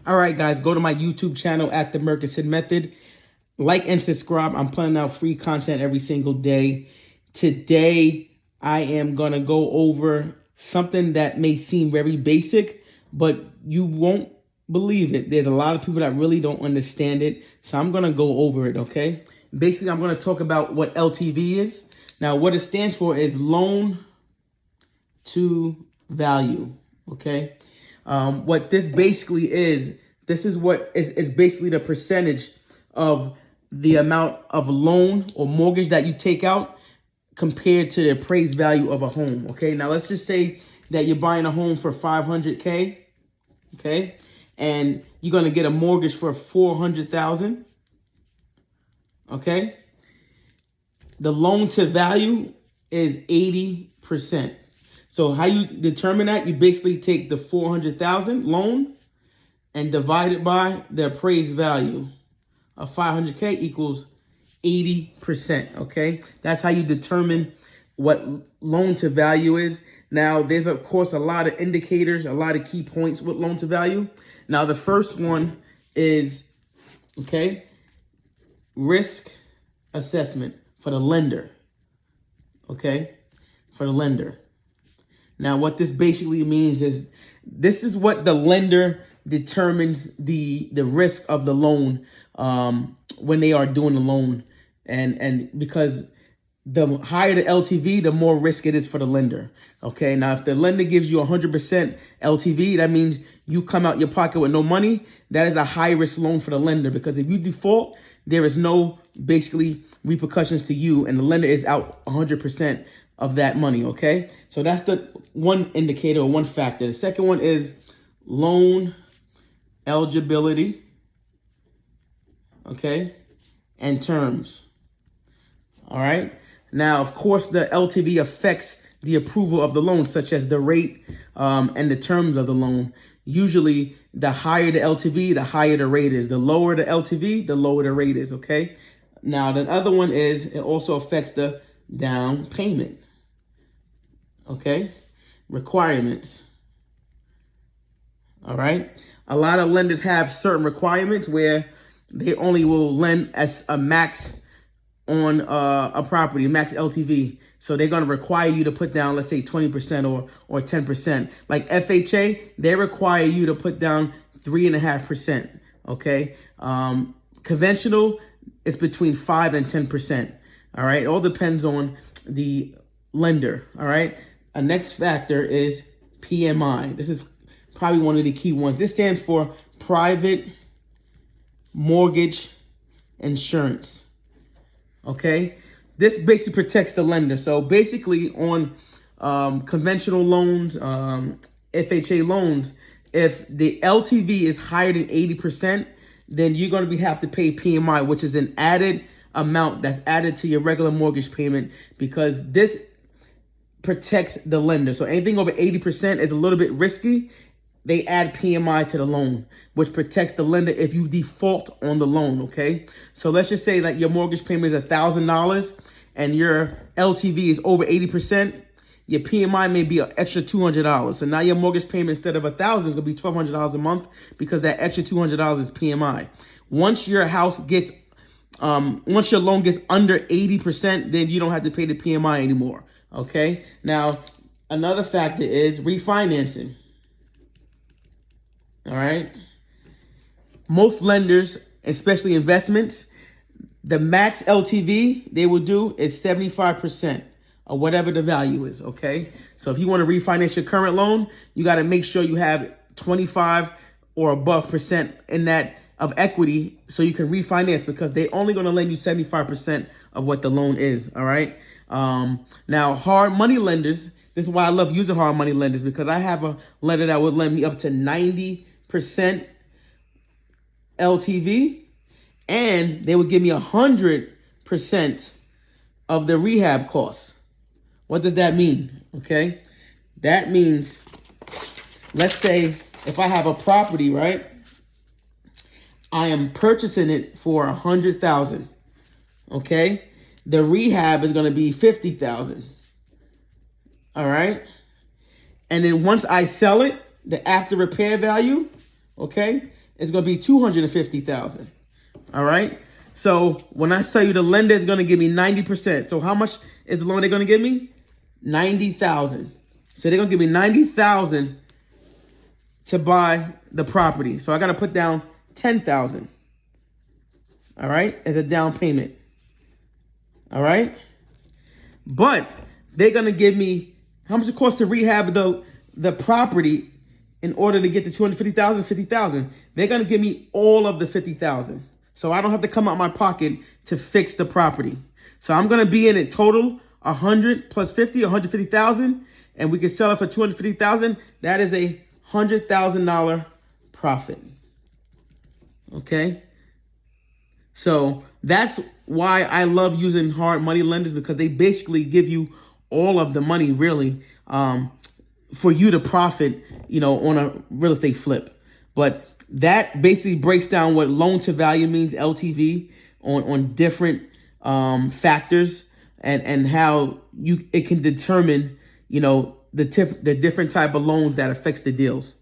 All right, guys, go to my YouTube channel at The Murkison Method. Like and subscribe. I'm putting out free content every single day. Today, I am going to go over something that may seem very basic, but you won't believe it. There's a lot of people that really don't understand it. So I'm going to go over it, okay? Basically, I'm going to talk about what LTV is. Now, what it stands for is loan to value, okay? What this basically is, this is what is basically the percentage of the amount of loan or mortgage that you take out compared to the appraised value of a home, okay? Now, let's just say that you're buying a home for $500K, okay? And you're going to get a mortgage for $400,000, okay? The loan to value is 80%. So how you determine that? You basically take the $400,000 loan and divide it by the appraised value of $500K equals 80%, okay? That's how you determine what loan to value is. Now, there's, of course, a lot of indicators, a lot of key points with loan to value. Now, the first one is, okay, risk assessment for the lender, okay, for the lender. Now, what this basically means is this is what the lender determines the risk of the loan when they are doing the loan. And because the higher the LTV, the more risk it is for the lender. Okay, now if the lender gives you 100% LTV, that means you come out your pocket with no money. That is a high risk loan for the lender, because if you default, there is no basically repercussions to you, and the lender is out 100% of that money, okay? So that's the one indicator or one factor. The second one is loan eligibility, okay, and terms, all right? Now, of course, the LTV affects the approval of the loan, such as the rate and the terms of the loan. Usually, the higher the LTV, the higher the rate is. The lower the LTV, the lower the rate is, okay? Now, the other one is it also affects the down payment, okay? Requirements, all right? A lot of lenders have certain requirements where they only will lend as a max on a property, max LTV. So they're going to require you to put down, let's say 20% or 10%. Like FHA, they require you to put down 3.5%, okay? Conventional is between 5 and 10%, all right? It all depends on the lender, all right? A next factor is PMI. This is probably one of the key ones. This stands for private mortgage insurance, okay? This basically protects the lender. So basically on conventional loans, FHA loans, if the LTV is higher than 80%, then you're going to have to pay PMI, which is an added amount that's added to your regular mortgage payment, because this protects the lender. So anything over 80% is a little bit risky. They add PMI to the loan, which protects the lender if you default on the loan, okay? So let's just say that your mortgage payment is $1,000 and your LTV is over 80%. Your PMI may be an extra $200. So now your mortgage payment, instead of $1,000, is going to be $1,200 a month, because that extra $200 is PMI. Once your house gets, once your loan gets under 80%, then you don't have to pay the PMI anymore, okay? Now, another factor is refinancing. All right. Most lenders, especially investments, the max LTV they will do is 75% of whatever the value is, okay? So if you want to refinance your current loan, you got to make sure you have 25 or above percent in that of equity so you can refinance, because they're only going to lend you 75% of what the loan is, all right? Now, hard money lenders, this is why I love using hard money lenders, because I have a lender that would lend me up to 90% LTV, and they would give me 100% of the rehab costs. What does that mean? Okay, that means, let's say if I have a property, right? I am purchasing it for $100,000. Okay, the rehab is going to be $50,000. All right, and then once I sell it, the after repair value, okay, is going to be $250,000. All right. So when I tell you the lender is going to give me 90%, so how much is the loan they're going to give me? $90,000. So they're going to give me $90,000 to buy the property. So I got to put down $10,000. All right, as a down payment. All right. But they're going to give me how much it costs to rehab the property in order to get the $250,000, $50,000. They're going to give me all of the $50,000. So I don't have to come out my pocket to fix the property. So I'm going to be in it total 100 plus 50, 150,000, and we can sell it for 250,000. That is a $100,000 profit. Okay. So that's why I love using hard money lenders, because they basically give you all of the money really for you to profit, on a real estate flip. But that basically breaks down what loan to value means, LTV, on different factors and how it can determine, the different type of loans that affects the deals.